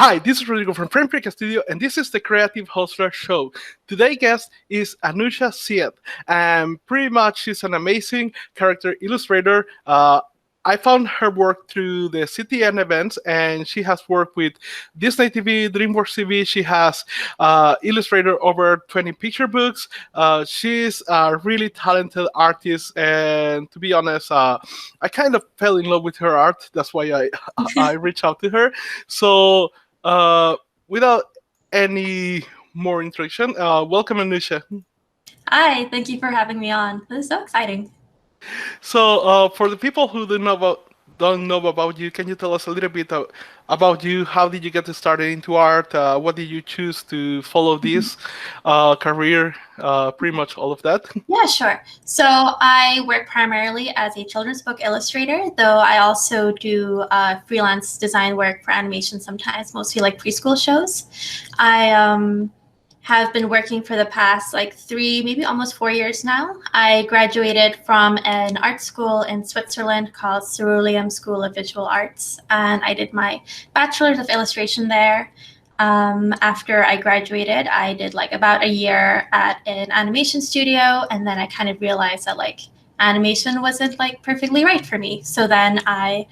Hi, this is Rodrigo from Frame Freak Studio, and this is the Creative Hustler Show. Today's guest is Anoosha Syed, and pretty much she's an amazing character illustrator. I found her work through the CTN events, and she has worked with Disney TV, Dreamworks TV. She has illustrated over 20 picture books. She's a really talented artist, and to be honest, I kind of fell in love with her art. That's why I reached out to her. So, without any more introduction, welcome, Anoosha. Hi, thank you for having me on. This is so exciting. So, for the people who don't know about you, can you tell us a little bit about you? How did you get started into art? What did you choose to follow this career? Pretty much all of that. Yeah, sure. So I work primarily as a children's book illustrator, though I also do freelance design work for animation sometimes, mostly like preschool shows. I have been working for the past 3, maybe almost 4 years now. I graduated from an art school in Switzerland called Ceruleum School of Visual Arts, and I did my bachelor's of illustration there. After I graduated, I did about a year at an animation studio, and then I kind of realized that animation wasn't perfectly right for me. So then I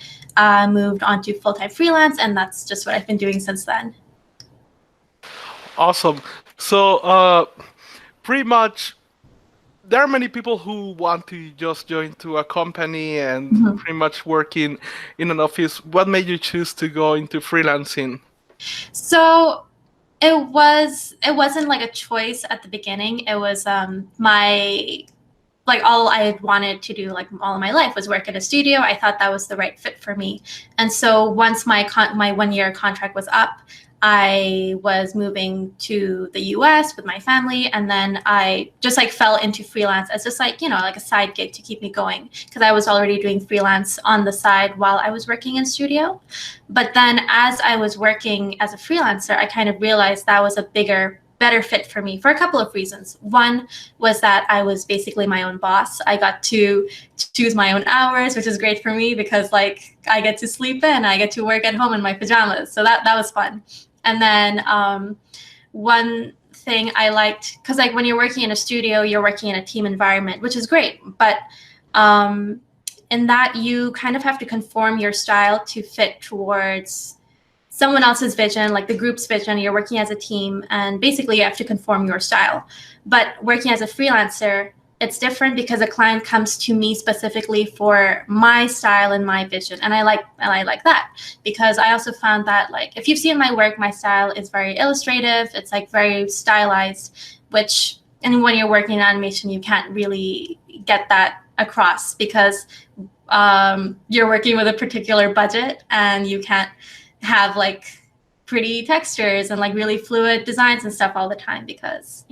moved on to full-time freelance, and that's just what I've been doing since then. Awesome. So, pretty much, there are many people who want to just join to a company and pretty much work in an office. What made you choose to go into freelancing? So it wasn't a choice at the beginning. It was my all I had wanted to do all of my life was work at a studio. I thought that was the right fit for me. And so once my 1-year contract was up, I was moving to the US with my family, and then I just fell into freelance as just a side gig to keep me going, because I was already doing freelance on the side while I was working in studio. But then as I was working as a freelancer, I kind of realized that was a better fit for me for a couple of reasons. One was that I was basically my own boss. I got to choose my own hours, which is great for me because I get to sleep in, I get to work at home in my pajamas. So that was fun. And then one thing I liked, because when you're working in a studio, you're working in a team environment, which is great. But in that, you kind of have to conform your style to fit towards someone else's vision, the group's vision. You're working as a team, and basically you have to conform your style. But working as a freelancer, it's different because a client comes to me specifically for my style and my vision. And I like that, because I also found that if you've seen my work, my style is very illustrative. It's very stylized, and when you're working in animation, you can't really get that across because you're working with a particular budget, and you can't have pretty textures and really fluid designs and stuff all the time because,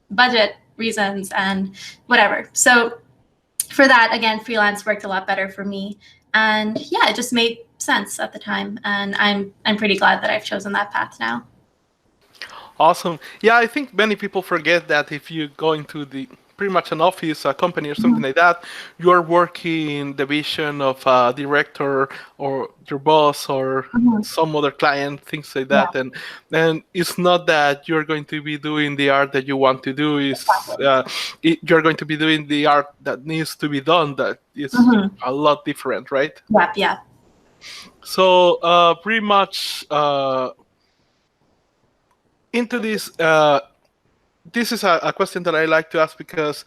budget reasons and whatever. So for that, again, freelance worked a lot better for me. And yeah, it just made sense at the time. And I'm pretty glad that I've chosen that path now. Awesome. Yeah, I think many people forget that if you go into pretty much an office, a company or something like that, you're working the vision of a director or your boss or some other client, things like that. Yeah. And it's not that you're going to be doing the art that you want to do. You're going to be doing the art that needs to be done. That is a lot different, right? Yeah. So pretty much into this. This is a question that I like to ask because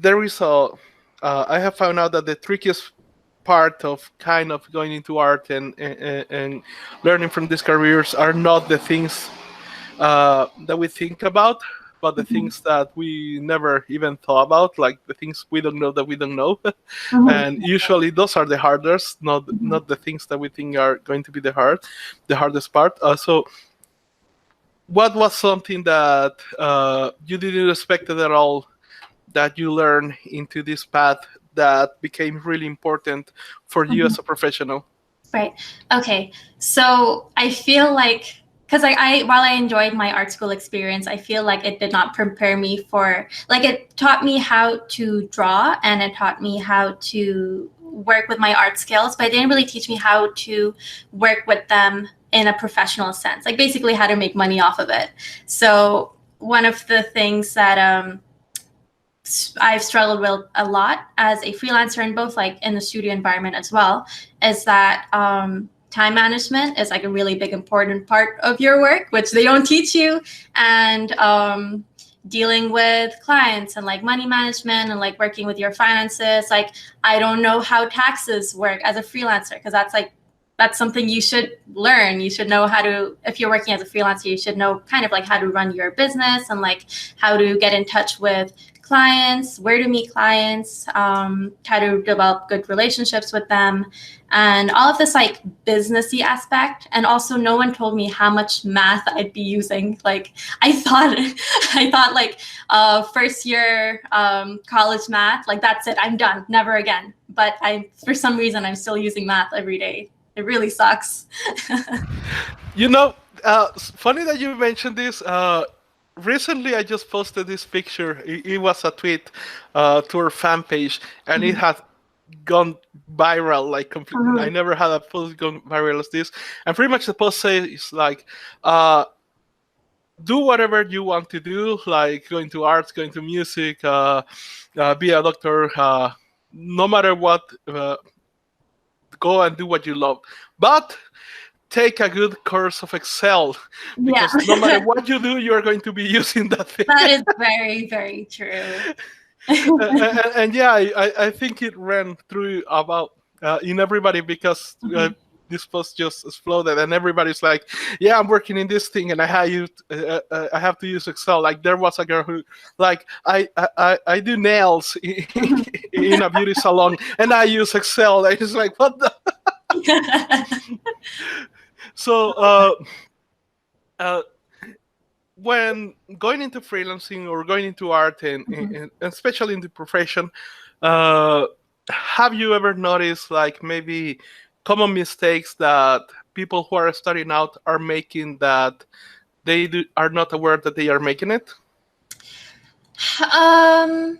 there is I have found out that the trickiest part of kind of going into art and learning from these careers are not the things that we think about, but the things that we never even thought about, like the things we don't know that we don't know. And usually those are the hardest, not the things that we think are going to be the hardest part. So what was something that you didn't expect at all that you learned into this path that became really important for you as a professional? Right. Okay. So I feel because while I enjoyed my art school experience, I feel like it did not prepare me for, it taught me how to draw and it taught me how to work with my art skills, but it didn't really teach me how to work with them in a professional sense, like basically how to make money off of it. So one of the things that I've struggled with a lot as a freelancer, and both like in the studio environment as well, is that time management is like a really big important part of your work, which they don't teach you. And dealing with clients and like money management and like working with your finances. Like, I don't know how taxes work as a freelancer, because that's something you should learn. You should know how to, if you're working as a freelancer, you should know kind of like how to run your business and like how to get in touch with clients, where to meet clients, how to develop good relationships with them, and all of this like businessy aspect. And also, no one told me how much math I'd be using. Like, I thought like first year college math, like that's it, I'm done, never again. But for some reason, I'm still using math every day. It really sucks. Funny that you mentioned this. Recently, I just posted this picture. It was a tweet to our fan page, and it had gone viral. Like, completely. I never had a post gone viral as this. And pretty much the post says like, do whatever you want to do, like go into arts, go into music, be a doctor, no matter what. Go and do what you love, but take a good course of Excel, because no matter what you do, you're going to be using that thing. That is very, very true. and yeah, I think it ran through about in everybody, because this post just exploded, and everybody's like, yeah, I'm working in this thing, and I have to use Excel. Like, there was a girl who, like, I do nails in a beauty salon, and I use Excel. I was like, what the? So when going into freelancing or going into art, and especially in the profession, have you ever noticed, like, maybe common mistakes that people who are starting out are making that they are not aware that they are making it? Let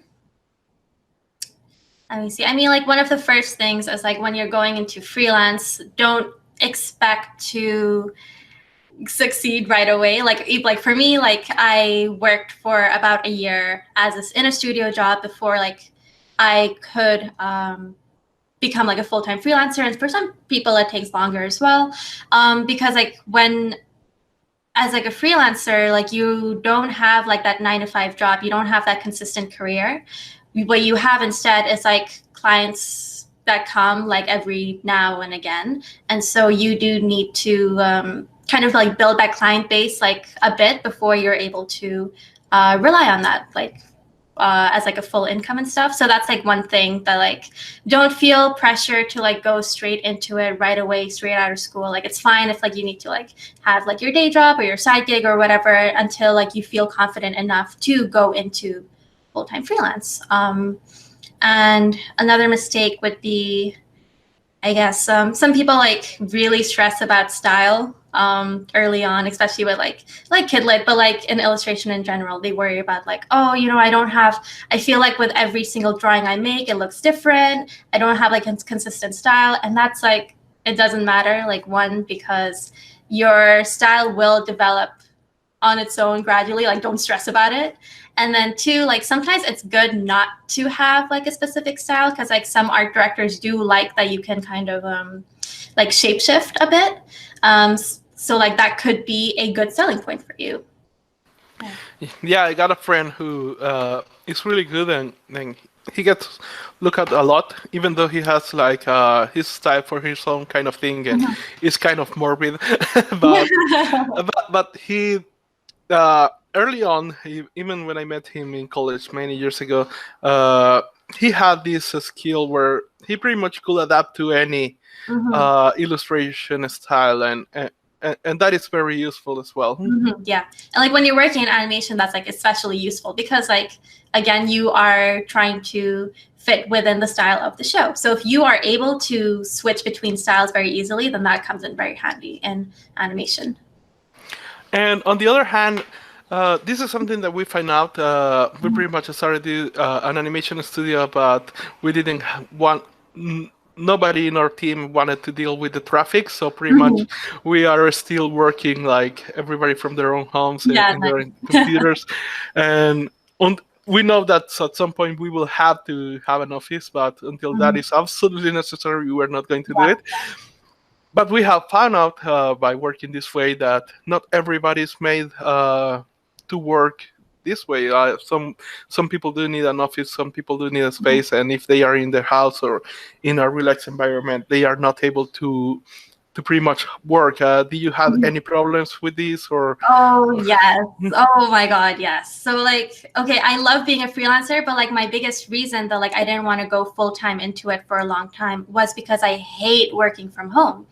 me see. I mean, like, one of the first things is like, when you're going into freelance, don't expect to succeed right away. Like for me, like, I worked for about a year in a studio job before like I could become like a full-time freelancer. And for some people it takes longer as well, because like as like a freelancer, like, you don't have like that 9-to-5 job, you don't have that consistent career. What you have instead is like clients that come like every now and again, and so you do need to kind of like build that client base like a bit before you're able to rely on that like as like a full income and stuff. So that's like one thing, that like, don't feel pressure to like go straight into it right away, straight out of school. Like, it's fine if like you need to like have like your day job or your side gig or whatever until like you feel confident enough to go into full-time freelance. And another mistake would be, I guess, some people like really stress about style early on, especially with like kid lit, but like in illustration in general, they worry about like, oh, I feel like with every single drawing I make, it looks different. I don't have like a consistent style. And that's like, it doesn't matter. Like, one, because your style will develop on its own gradually. Like, don't stress about it. And then two, like, sometimes it's good not to have like a specific style, because like some art directors do like that you can kind of like shapeshift a bit. So like that could be a good selling point for you. Yeah, I got a friend who is really good, and he gets looked at a lot, even though he has like his style for his own kind of thing, and is kind of morbid. but he early on, even when I met him in college many years ago, he had this skill where he pretty much could adapt to any illustration style, and that is very useful as well. Yeah, and like when you're working in animation, that's like especially useful, because like, again, you are trying to fit within the style of the show. So if you are able to switch between styles very easily, then that comes in very handy in animation. And on the other hand, this is something that we find out. We pretty much started an animation studio, but we didn't want nobody in our team wanted to deal with the traffic, so pretty much Mhm. we are still working like everybody from their own homes Yeah, in their own nice. computers, and on, we know that at some point we will have to have an office, but until that Mhm. is absolutely necessary, we are not going to do Yeah. it. But we have found out by working this way that not everybody is made to work this way. Some people do need an office, some people do need a Mhm. space, and if they are in their house or in a relaxed environment, they are not able to pretty much work. Do you have Mhm. any problems with this, or? Oh, yes. Oh my God, yes. So like, okay, I love being a freelancer, but like my biggest reason that like I didn't want to go full time into it for a long time was because I hate working from home.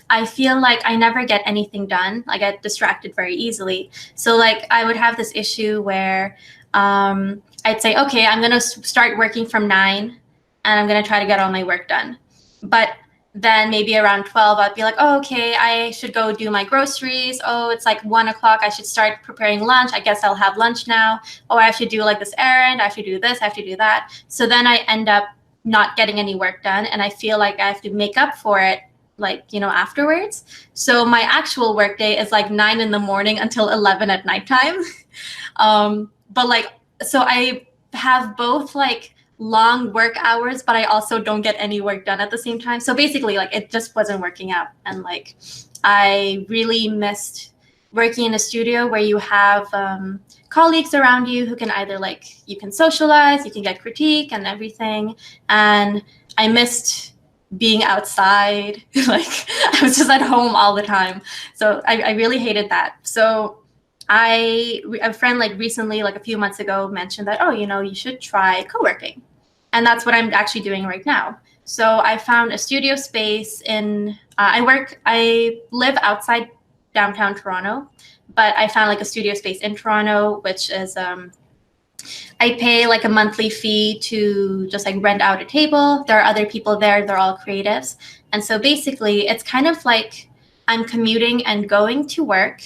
I feel like I never get anything done. I get distracted very easily. So like I would have this issue where I'd say, okay, I'm gonna start working from 9 and I'm gonna try to get all my work done. But then maybe around 12, I'd be like, oh, okay, I should go do my groceries. Oh, it's like 1 o'clock. I should start preparing lunch. I guess I'll have lunch now. Oh, I should do like this errand. I have to do this. I have to do that. So then I end up not getting any work done. And I feel like I have to make up for it, like, afterwards. So my actual work day is like 9 in the morning until 11 at nighttime. But like, so I have both like long work hours, but I also don't get any work done at the same time. So basically, like, it just wasn't working out. And like, I really missed working in a studio where you have colleagues around you who can either like, you can socialize, you can get critique and everything. And I missed being outside. Like, I was just at home all the time. So I really hated that. So a friend like recently, like a few months ago, mentioned that, oh, you should try co-working. And that's what I'm actually doing right now. So I found a studio space I live outside downtown Toronto, but I found like a studio space in Toronto, which is, I pay like a monthly fee to just like rent out a table. There are other people there, they're all creatives. And so basically it's kind of like I'm commuting and going to work,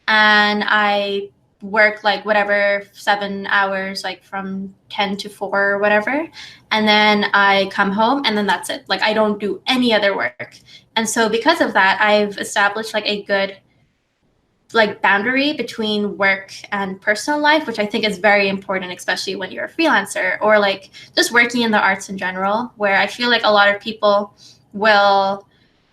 and I work like whatever 7 hours, like from 10 to 4 or whatever, and then I come home and then that's it. Like I don't do any other work. And so because of that, I've established like a good like boundary between work and personal life, which I think is very important, especially when you're a freelancer or like just working in the arts in general, where I feel like a lot of people will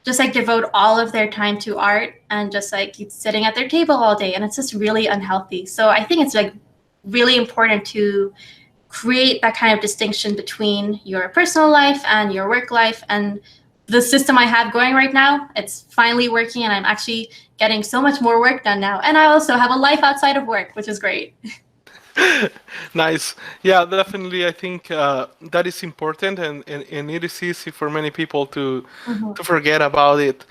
just like devote all of their time to art and just like sitting at their table all day, and it's just really unhealthy. So I think it's like really important to create that kind of distinction between your personal life and your work life. And the system I have going right now, it's finally working, and I'm actually getting so much more work done now. And I also have a life outside of work, which is great. Nice. Yeah, definitely. I think that is important, and it is easy for many people to forget about it.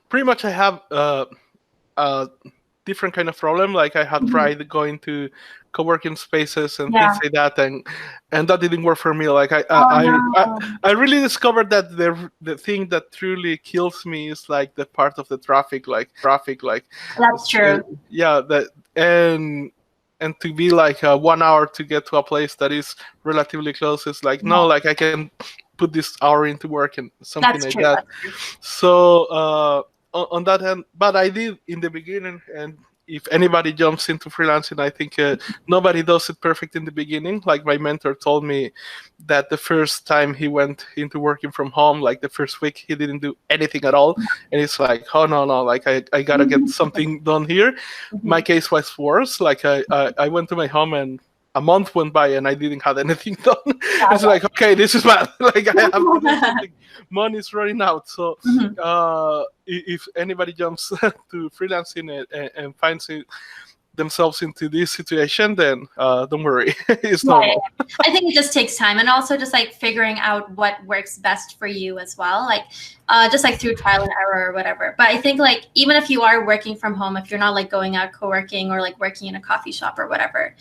Pretty much, I have a different kind of problem. Like I had tried going to co-working spaces and Yeah. things like that, and that didn't work for me. Like Oh no. I really discovered that the thing that truly kills me is like the part of the traffic, like That's true. yeah, that and to be like 1 hour to get to a place that is relatively close is like no, like I can put this hour into work and something That's like true. that. That's true. So on that end, but I did in the beginning, and if anybody jumps into freelancing, I think nobody does it perfect in the beginning. Like my mentor told me that the first time he went into working from home, like the first week, he didn't do anything at all, and it's like, oh no, like I gotta get something done here. My case was worse. Like I went to my home and a month went by and I didn't have anything done. It's like, okay, this is bad. Like I have to do something. Money's running out. So if anybody jumps to freelancing and finds themselves into this situation, then don't worry, it's Right. normal. I think it just takes time, and also just like figuring out what works best for you as well, like just like through trial and error or whatever. But I think like even if you are working from home, if you're not like going out co-working or like working in a coffee shop or whatever,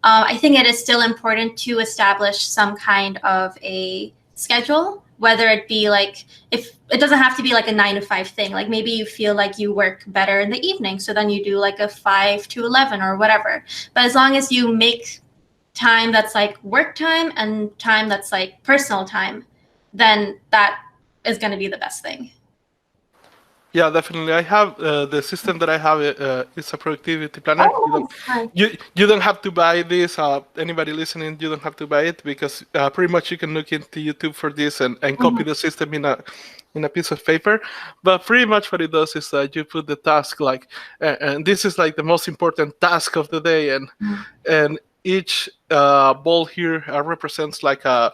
I think it is still important to establish some kind of a schedule, whether it be like, if it doesn't have to be like a 9 to 5 thing, like maybe you feel like you work better in the evening, so then you do like a 5 to 11 or whatever. But as long as you make time that's like work time and time that's like personal time, then that is going to be the best thing. Yeah, definitely. I have the system that I have is a productivity planner. Oh, nice. You don't have to buy this. Anybody listening, you don't have to buy it because pretty much you can look into YouTube for this and copy the system in a piece of paper. But pretty much what it does is you put the task like, and this is like the most important task of the day, and each ball here represents like a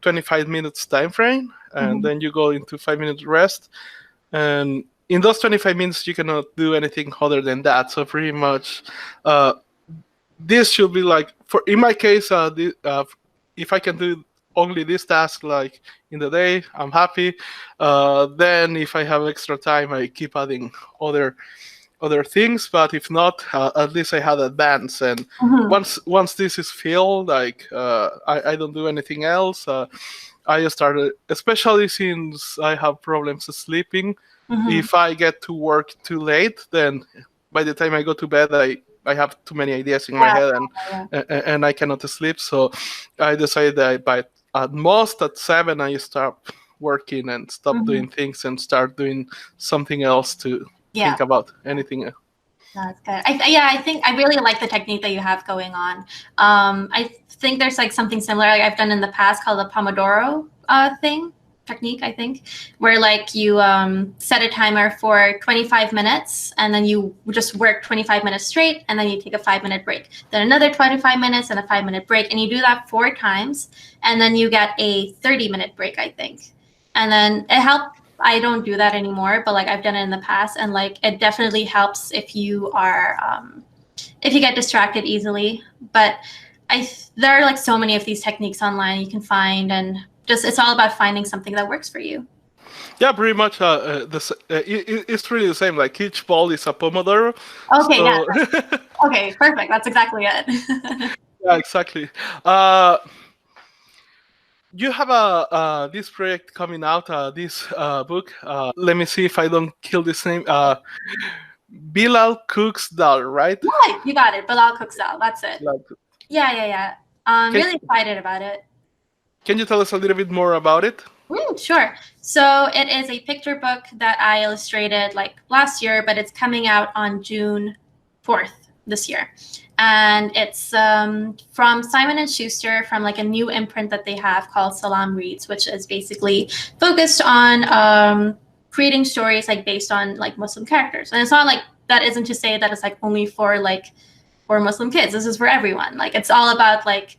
25 minutes time frame, and then you go into 5 minutes rest, and in those 25 minutes, you cannot do anything other than that. So pretty much, this should be like, in my case, if I can do only this task like in the day, I'm happy. Then if I have extra time, I keep adding other things. But if not, at least I had advance. And once this is filled, like I don't do anything else. I started, especially since I have problems sleeping. If I get to work too late, then by the time I go to bed, I have too many ideas in my head and I cannot sleep. So I decided that at most at 7 I stop working and stop doing things and start doing something else to think about anything else. That's good. I think I really like the technique that you have going on. I think there's like something similar like I've done in the past called the Pomodoro technique, I think, where like you set a timer for 25 minutes and then you just work 25 minutes straight and then you take a 5-minute break, then another 25 minutes and a 5-minute break, and you do that 4 times and then you get a 30-minute break, I think. And then it helped. I don't do that anymore, but like I've done it in the past, and like it definitely helps if you are if you get distracted easily. But there are like so many of these techniques online you can find, and just it's all about finding something that works for you. Yeah, pretty much. It's really the same. Like each ball is a Pomodoro. Okay, so... yeah. Okay, perfect. That's exactly it. Yeah, exactly. You have this project coming out, this book. Let me see if I don't kill this name. Bilal Cooks Daal, right? Yeah, you got it. Bilal Cooks Daal. That's it. Yeah. I'm really excited about it. Can you tell us a little bit more about it? Sure. So it is a picture book that I illustrated like last year, but it's coming out on June 4th this year. And it's from Simon & Schuster, from like a new imprint that they have called Salam Reads, which is basically focused on creating stories like based on like Muslim characters. And it's not like, that isn't to say that it's like only for Muslim kids. This is for everyone. Like it's all about like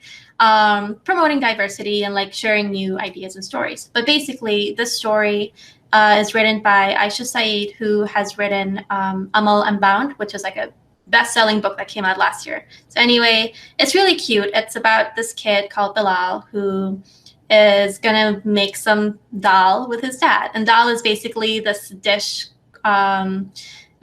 promoting diversity and like sharing new ideas and stories. But basically this story is written by Anoosha Syed, who has written Amal Unbound, which is like a best-selling book that came out last year. So anyway, it's really cute. It's about this kid called Bilal who is gonna make some dal with his dad. And dal is basically this dish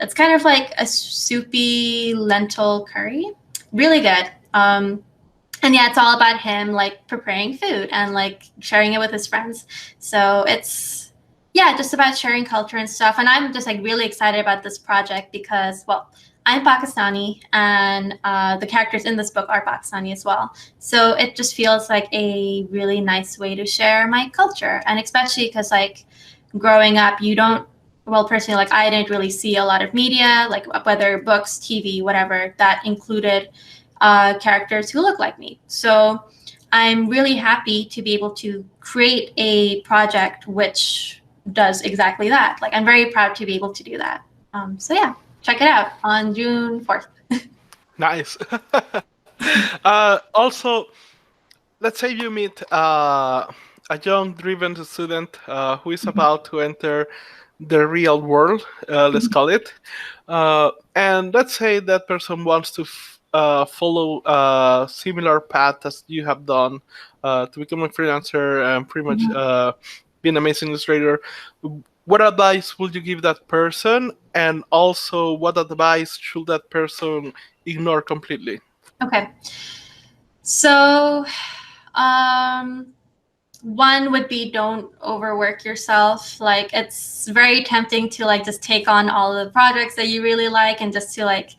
it's kind of like a soupy lentil curry. Really good. And yeah, it's all about him like preparing food and like sharing it with his friends. So it's, yeah, just about sharing culture and stuff. And I'm just like really excited about this project because, well, I'm Pakistani and the characters in this book are Pakistani as well. So it just feels like a really nice way to share my culture. And especially because like growing up, you don't, well, personally, like I didn't really see a lot of media, like whether books, TV, whatever, that included characters who look like me. So I'm really happy to be able to create a project which does exactly that. Like I'm very proud to be able to do that. So yeah, check it out on June 4th. Nice. Also, let's say you meet a young driven student who is about to enter the real world, let's call it. And let's say that person wants to follow a similar path as you have done to become a freelancer and pretty much be an amazing illustrator. What advice would you give that person? And also, what advice should that person ignore completely? Okay. So, one would be don't overwork yourself. Like it's very tempting to like just take on all the projects that you really like and just to like,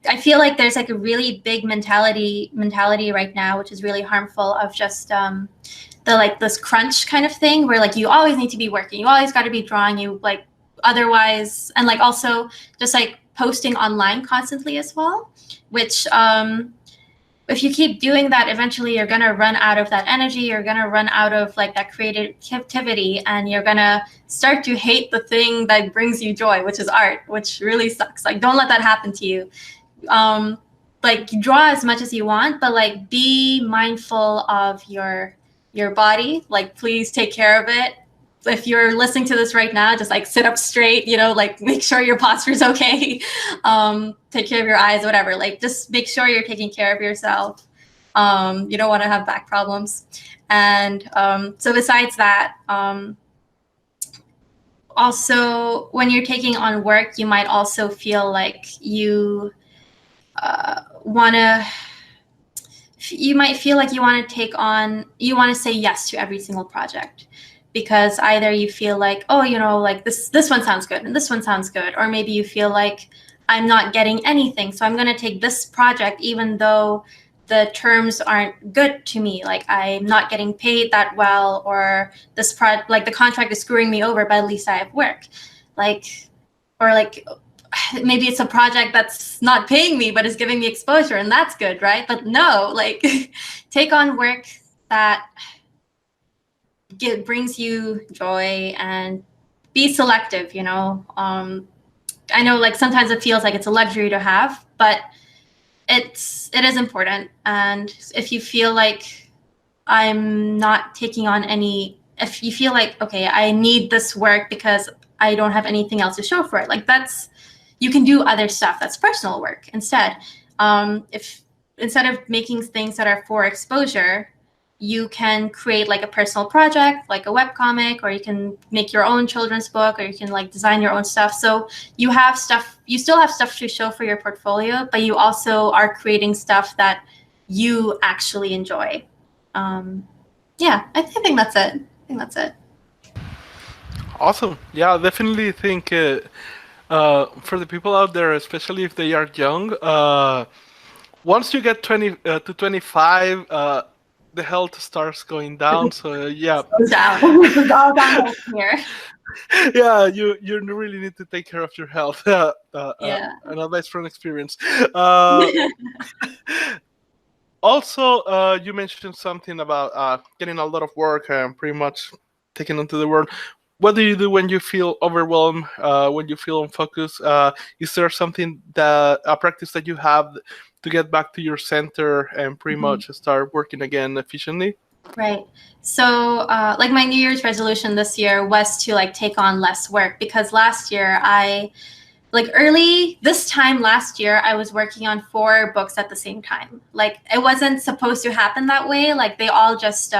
I feel like there's like a really big mentality right now, which is really harmful, of just like this crunch kind of thing where like you always need to be working, you always got to be drawing, you like otherwise, and like also just like posting online constantly as well, which if you keep doing that, eventually you're gonna run out of that energy, you're gonna run out of like that creativity, and you're gonna start to hate the thing that brings you joy, which is art, which really sucks. Like, don't let that happen to you. Like, draw as much as you want, but like be mindful of your body. Like, please take care of it. If you're listening to this right now, just like sit up straight, you know, like make sure your posture's okay. Take care of your eyes, whatever. Like, just make sure you're taking care of yourself. You don't want to have back problems. And so besides that, also when you're taking on work, you might also feel like you might feel like you want to say yes to every single project, because either you feel like, oh, you know, like this one sounds good and this one sounds good, or maybe you feel like I'm not getting anything, so I'm going to take this project even though the terms aren't good to me, like I'm not getting paid that well, or like the contract is screwing me over, but at least I have work. Like, or like maybe it's a project that's not paying me but is giving me exposure, and that's good, right? But no, like take on work that brings you joy, and be selective, you know. I know like sometimes it feels like it's a luxury to have, but it is important. And if you feel like I'm not taking on any, if you feel like, okay, I need this work because I don't have anything else to show for it, like you can do other stuff that's personal work instead. If instead of making things that are for exposure, you can create like a personal project, like a webcomic, or you can make your own children's book, or you can like design your own stuff. So you still have stuff to show for your portfolio, but you also are creating stuff that you actually enjoy. Yeah, I think that's it. Awesome. Yeah, I definitely think for the people out there, especially if they are young, once you get 20 to 25, the health starts going down. So yeah, goes down. It's all downhill from here. Yeah, you really need to take care of your health. Yeah. An advice from experience. Also, you mentioned something about getting a lot of work and pretty much taking onto the world. What do you do when you feel overwhelmed? When you feel unfocused? Is there something a practice that you have to get back to your center and pretty much start working again efficiently? Right. So like my New Year's resolution this year was to like take on less work, because last year this time last year, I was working on 4 books at the same time. Like, it wasn't supposed to happen that way. Like, they all just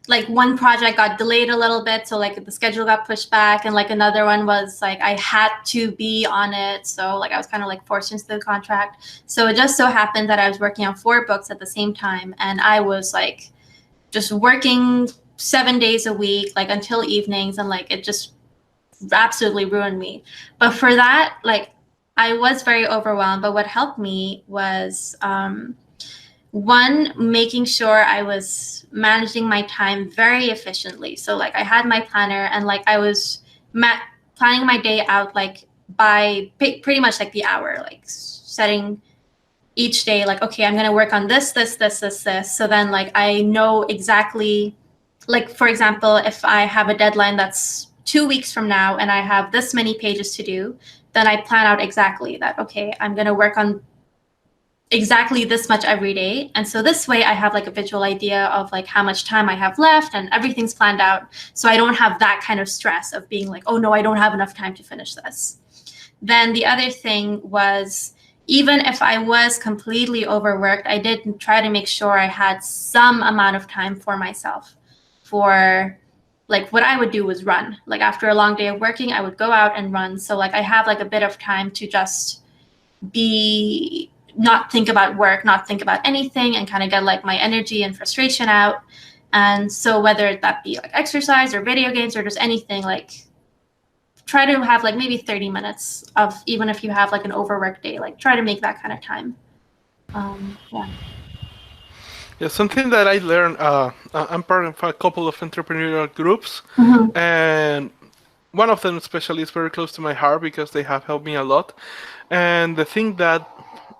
like one project got delayed a little bit, so like the schedule got pushed back, and like another one was like I had to be on it, so like I was kind of like forced into the contract. So it just so happened that I was working on 4 books at the same time, and I was like just working 7 days a week, like until evenings, and like it just absolutely ruined me. But for that, like I was very overwhelmed, but what helped me was one, making sure I was managing my time very efficiently. So like I had my planner, and like I was planning my day out like by pretty much like the hour, like setting each day like, okay, I'm going to work on this. So then like I know exactly, like for example, if I have a deadline that's 2 weeks from now and I have this many pages to do, then I plan out exactly that, okay, I'm going to work on exactly this much every day. And so this way I have like a visual idea of like how much time I have left, and everything's planned out. So I don't have that kind of stress of being like, oh no, I don't have enough time to finish this. Then the other thing was, even if I was completely overworked, I did try to make sure I had some amount of time for myself. For like what I would do was run. Like after a long day of working, I would go out and run. So like I have like a bit of time to just not think about work, not think about anything, and kind of get like my energy and frustration out. And so whether that be like exercise or video games or just anything, like try to have like maybe 30 minutes of, even if you have like an overworked day, like try to make that kind of time. Yeah. Yeah, something that I learned, I'm part of a couple of entrepreneurial groups, Mm-hmm. and one of them especially is very close to my heart because they have helped me a lot. And the thing that,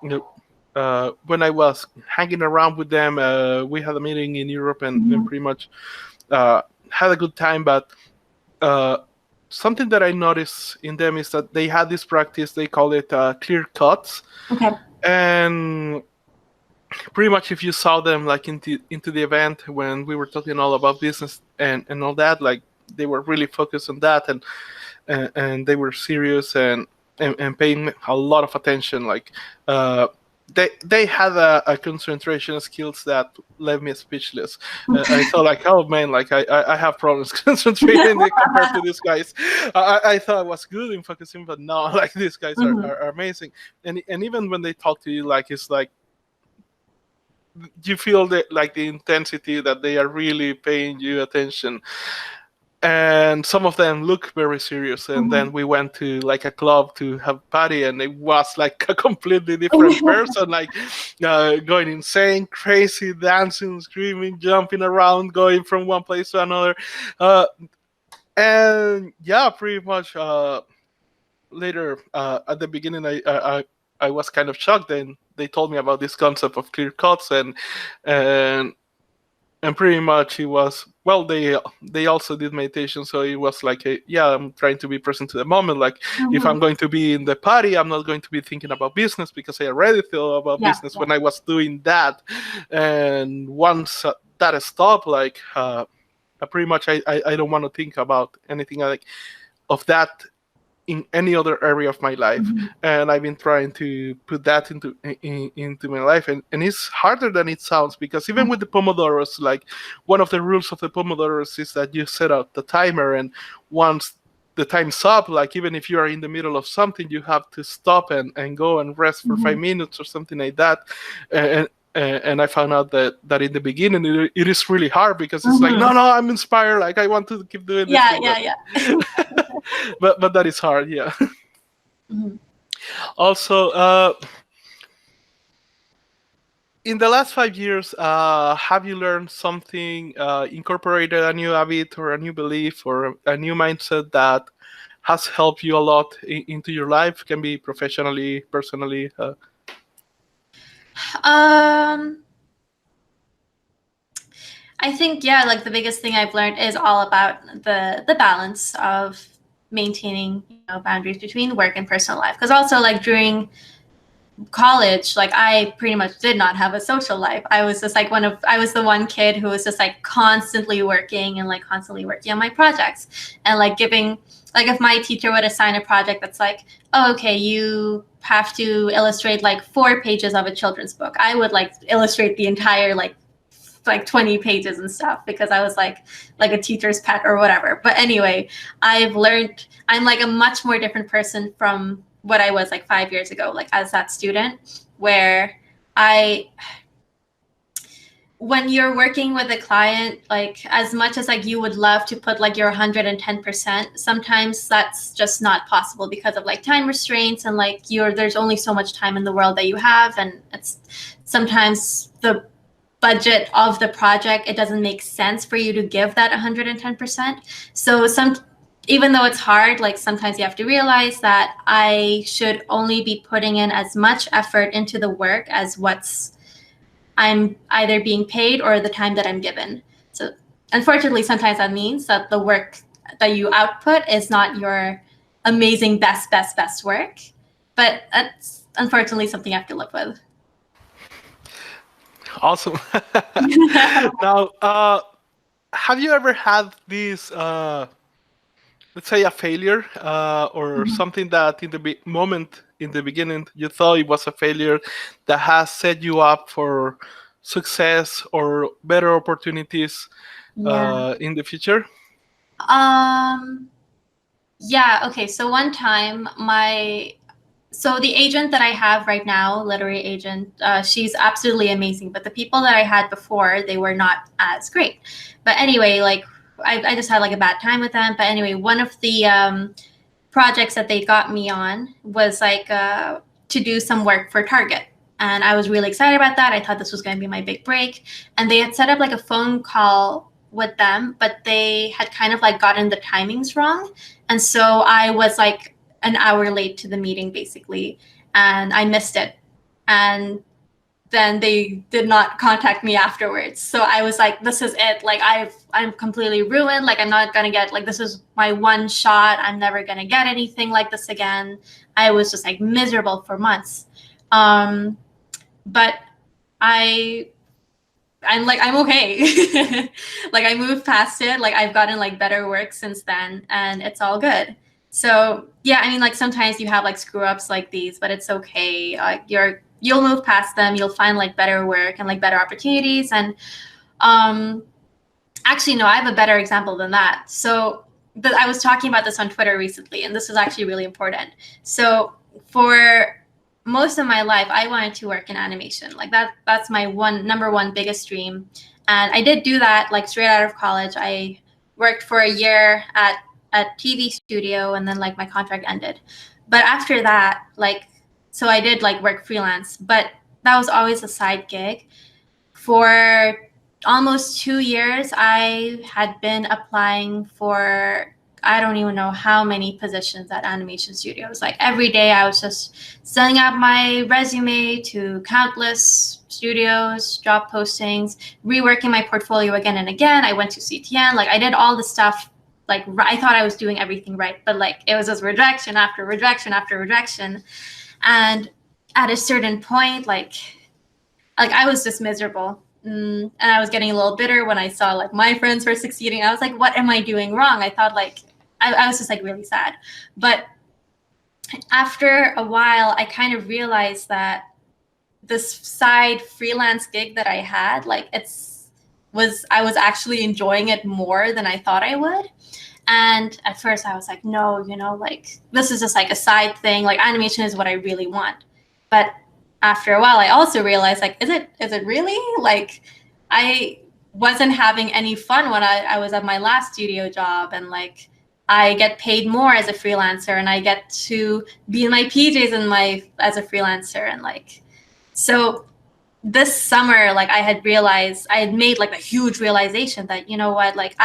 you know, when I was hanging around with them, we had a meeting in Europe and Mm-hmm. pretty much had a good time. But uh, something that I noticed in them is that they had this practice. They call it clear cuts, Okay. and pretty much if you saw them like into the event when we were talking all about business and all that, like they were really focused on that, and they were serious and paying a lot of attention. Like they had a concentration skills that left me speechless. I thought like, oh man, like I have problems concentrating compared to these guys. I thought I was good in focusing, but no, like these guys Mm-hmm. are amazing. And even when they talk to you, like it's like you feel the intensity that they are really paying you attention. And some of them look very serious, and Mm-hmm. then we went to like a club to have party, and it was like a completely different person, like going insane, crazy, dancing, screaming, jumping around, going from one place to another. And yeah, pretty much later at the beginning I was kind of shocked. Then they told me about this concept of clear cuts, and and pretty much it was, well, they also did meditation, so it was like yeah, I'm trying to be present to the moment. Like if Mm-hmm. I'm going to be in the party, I'm not going to be thinking about business because I already thought about Yeah. business when I was doing that. And once that stopped, like pretty much I don't want to think about anything like of that in any other area of my life. Mm-hmm. And I've been trying to put that into my life, and it's harder than it sounds, because even with the pomodoros, like one of the rules of the pomodoros is that you set out the timer, and once the time's up, like even if you are in the middle of something, you have to stop and go and rest for 5 minutes or something like that. And I found out that in the beginning it is really hard, because it's like, Mm-hmm. no, I'm inspired, like I want to keep doing this Yeah, thing, yeah, yeah. but that is hard, yeah. Mm-hmm. Also, in the last 5 years, have you learned something, incorporated a new habit or a new belief or a new mindset that has helped you a lot into your life? Can be professionally, personally. Um, I think, yeah, like the biggest thing I've learned is all about the balance of maintaining, boundaries between work and personal life. Because also, like during college, like I pretty much did not have a social life. I was just like I was the one kid who was just like constantly working and like constantly working on my projects, and like giving, like if my teacher would assign a project that's like, oh, okay, you have to illustrate like 4 pages of a children's book, I would like illustrate the entire like 20 pages and stuff, because I was like a teacher's pet or whatever. But anyway, I've learned I'm like a much more different person from what I was like 5 years ago, like as that student, where when you're working with a client, like as much as like you would love to put like your 110%, sometimes that's just not possible because of like time restraints, and like there's only so much time in the world that you have, and it's sometimes the budget of the project, it doesn't make sense for you to give that 110%. So even though it's hard, like sometimes you have to realize that I should only be putting in as much effort into the work as I'm either being paid or the time that I'm given. So unfortunately, sometimes that means that the work that you output is not your amazing best work, but that's unfortunately something I have to live with. Awesome. Now, have you ever had this, let's say, a failure, or something that in the moment in the beginning you thought it was a failure that has set you up for success or better opportunities Yeah. in the future? Yeah, okay. So one time so the agent that I have right now, literary agent, she's absolutely amazing. But the people that I had before, they were not as great. But anyway, like I just had like a bad time with them. But anyway, one of the projects that they got me on was like to do some work for Target. And I was really excited about that. I thought this was going to be my big break. And they had set up like a phone call with them, but they had kind of like gotten the timings wrong. And so I was like an hour late to the meeting basically, and I missed it. And then they did not contact me afterwards. So I was like, this is it. Like I'm completely ruined. Like I'm not going to get, like, this is my one shot. I'm never going to get anything like this again. I was just like miserable for months. But I'm okay. Like I moved past it. Like I've gotten like better work since then, and it's all good. So yeah, I mean, like sometimes you have like screw ups like these, but it's okay. You'll move past them. You'll find like better work and like better opportunities. And actually, no, I have a better example than that. So I was talking about this on Twitter recently, and this is actually really important. So for most of my life, I wanted to work in animation. Like that's my number one biggest dream. And I did do that like straight out of college. I worked for a year at a TV studio, and then like my contract ended. But after that, like, so I did like work freelance, but that was always a side gig. For almost 2 years, I had been applying for, I don't even know how many positions at animation studios. Like every day I was just sending out my resume to countless studios, job postings, reworking my portfolio again and again. I went to CTN, like I did all the stuff. Like I thought I was doing everything right, but like it was just rejection after rejection after rejection. And at a certain point, like I was just miserable. And I was getting a little bitter when I saw like my friends were succeeding. I was like, what am I doing wrong? I thought like, I was just like really sad. But after a while, I kind of realized that this side freelance gig that I had, like I was actually enjoying it more than I thought I would. And at first I was like, no, like this is just like a side thing. Like animation is what I really want. But after a while, I also realized, like, is it really? Like, I wasn't having any fun when I was at my last studio job, and like I get paid more as a freelancer, and I get to be in my PJs as a freelancer, and like, so this summer, like I had made like a huge realization that, you know what, like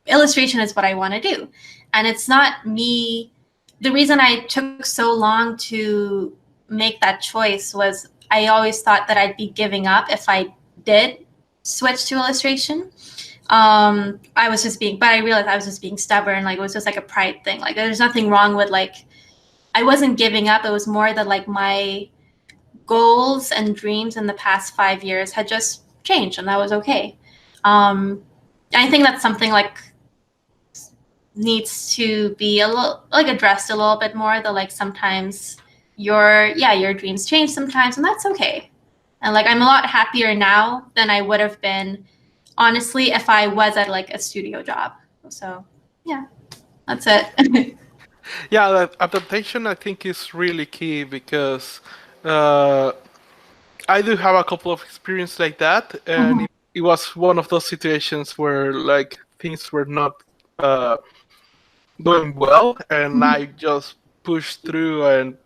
illustration is what I want to do. And it's not me. The reason I took so long to make that choice was I always thought that I'd be giving up if I did switch to illustration. But I realized I was just being stubborn. Like it was just like a pride thing. Like there's nothing wrong with, like, I wasn't giving up. It was more that like my goals and dreams in the past 5 years had just changed, and that was okay. I think that's something like needs to be a little like addressed a little bit more. That like sometimes your dreams change sometimes, and that's okay. And like I'm a lot happier now than I would have been, honestly, if I was at like a studio job. So yeah, that's it. Yeah, that adaptation I think is really key because I do have a couple of experiences like that, and it was one of those situations where like things were not going well, and I just pushed through and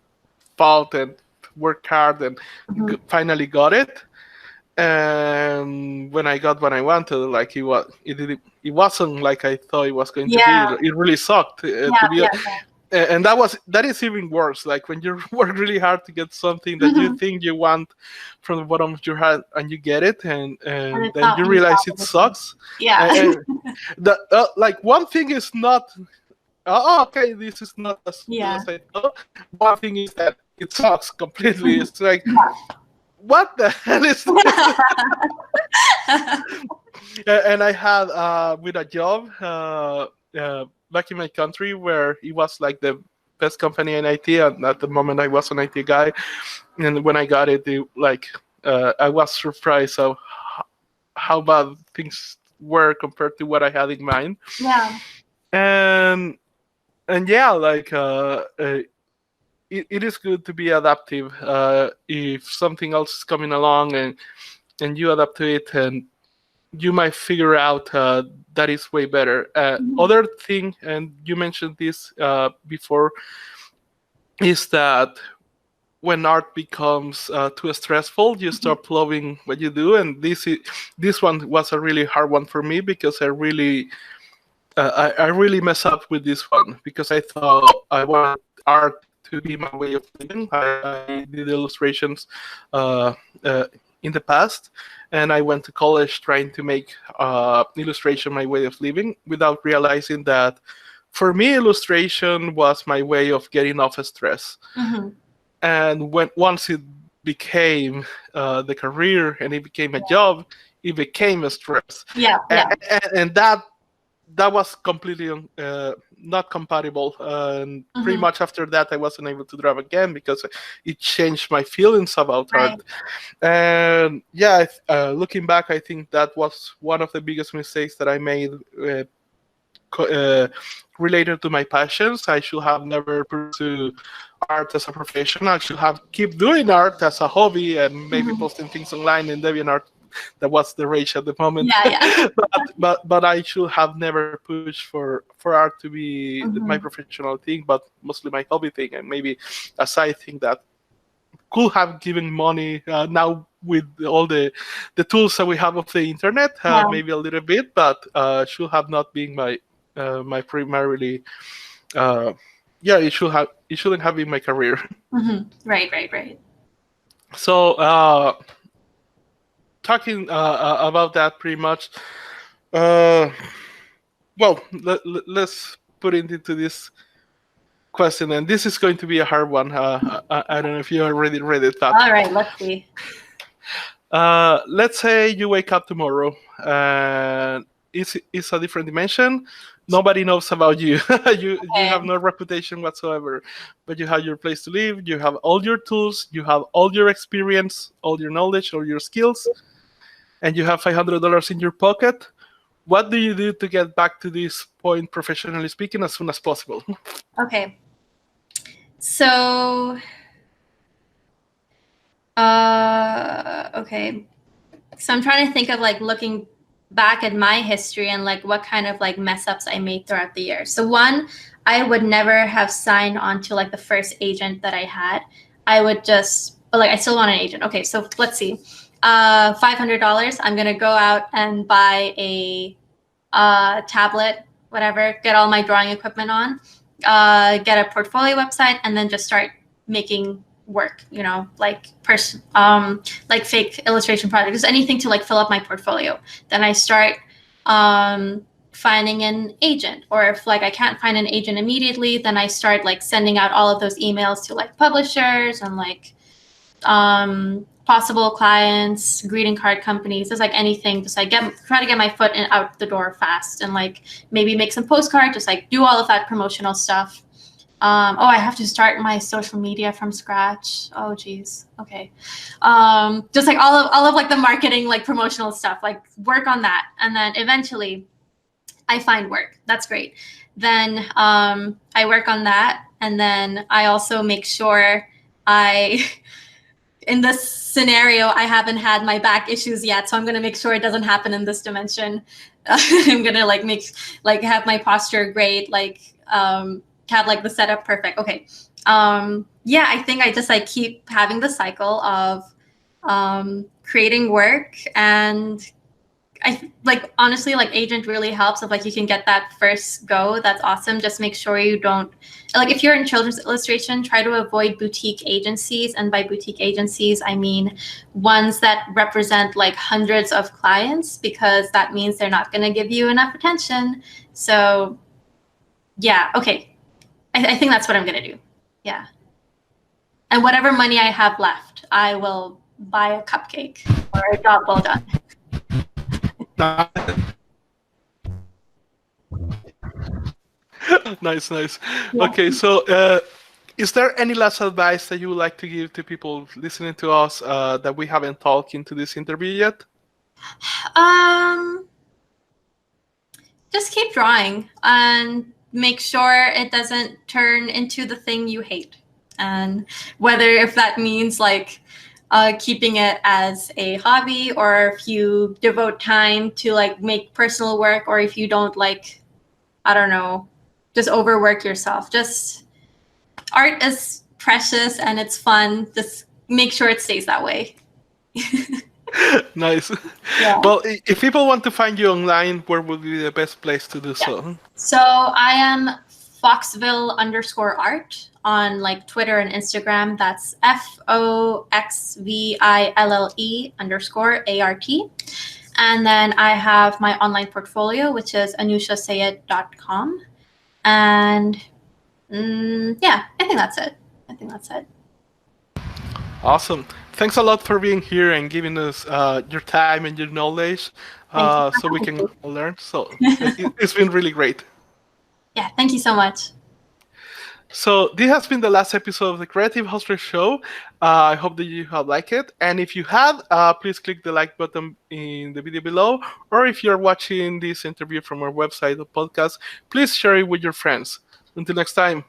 fought and worked hard and finally got it. And when I got what I wanted, like it wasn't like I thought it was going to be. It really sucked to be. And that is even worse. Like when you work really hard to get something that you think you want from the bottom of your heart, and you get it, and then you realize it sucks. And like one thing is not, okay, this is not as good as I thought. One thing is that it sucks completely. It's like, what the hell is this? And I had with a job back in my country where it was like the best company in IT, and at the moment I was an IT guy. And when I got it, I was surprised of how bad things were compared to what I had in mind. Yeah. And yeah, like it is good to be adaptive. If something else is coming along and you adapt to it, and you might figure out that is way better. Other thing, and you mentioned this before, is that when art becomes too stressful, you stop loving what you do. And this one was a really hard one for me, because I really mess up with this one, because I thought I wanted art to be my way of living. I did illustrations in the past, and I went to college trying to make illustration my way of living, without realizing that for me, illustration was my way of getting off stress. Mm-hmm. And once it became the career and it became a job, it became a stress. Yeah. And that was completely not compatible. And pretty much after that, I wasn't able to draw again, because it changed my feelings about art. And yeah, looking back, I think that was one of the biggest mistakes that I made related to my passions. I should have never pursued art as a profession. I should have keep doing art as a hobby, and maybe posting things online in DeviantArt. That was the rage at the moment. Yeah. but I should have never pushed for art to be my professional thing, but mostly my hobby thing, and maybe a side thing that could have given money now with all the tools that we have of the internet, maybe a little bit, but should have not been my my primarily. It shouldn't have been my career. Right. So talking about that, pretty much. Well, let's put it into this question, and this is going to be a hard one. I don't know if you already read it. But, all right, let's see. Let's say you wake up tomorrow, and it's a different dimension. Nobody knows about you. You have no reputation whatsoever, but you have your place to live. You have all your tools. You have all your experience, all your knowledge, all your skills, and you have $500 in your pocket. What do you do to get back to this point, professionally speaking, as soon as possible? Okay. So, okay. So I'm trying to think of like looking back at my history and like what kind of like mess ups I made throughout the year. So one, I would never have signed on to like the first agent that I had. I would just, but like I still want an agent. Okay, so let's see. $500. I'm gonna go out and buy a tablet, whatever, get all my drawing equipment on, get a portfolio website, and then just start making work, you know, like fake illustration projects, anything to like fill up my portfolio. Then I start finding an agent, or if like I can't find an agent immediately, then I start like sending out all of those emails to like publishers and like possible clients, greeting card companies, just like anything, just like try to get my foot out the door fast, and like maybe make some postcards, just like do all of that promotional stuff. I have to start my social media from scratch. Oh geez. Okay. Just like all of like the marketing, like promotional stuff, like work on that. And then eventually I find work. That's great. Then I work on that. And then I also make sure in this scenario, I haven't had my back issues yet. So I'm going to make sure it doesn't happen in this dimension. I'm going to like have my posture great, like, have like the setup perfect. Okay. I think I just like keep having the cycle of creating work, and I like honestly like agent really helps if like you can get that first go. That's awesome. Just make sure you don't like, if you're in children's illustration, try to avoid boutique agencies. And by boutique agencies, I mean ones that represent like hundreds of clients, because that means they're not going to give you enough attention. So yeah. Okay. I think that's what I'm going to do. Yeah. And whatever money I have left, I will buy a cupcake or a job well done. Nice. Yeah. Okay, so is there any last advice that you would like to give to people listening to us that we haven't talked into this interview yet? Just keep drawing and make sure it doesn't turn into the thing you hate. And whether if that means like keeping it as a hobby, or if you devote time to like make personal work, or if you don't like, I don't know, just overwork yourself. Just art is precious and it's fun. Just make sure it stays that way. Nice. Yeah. Well, if people want to find you online, where would be the best place to do so? So I am Foxville_art on like Twitter and Instagram. That's FOXVILLE_ART. And then I have my online portfolio, which is AnooshaSyed.com. And yeah, I think that's it. Awesome. Thanks a lot for being here and giving us your time and your knowledge so we can learn. So it's been really great. Yeah, thank you so much. So this has been the last episode of the Creative Hostler Show. I hope that you have liked it. And if you have, please click the like button in the video below. Or if you're watching this interview from our website or podcast, please share it with your friends. Until next time.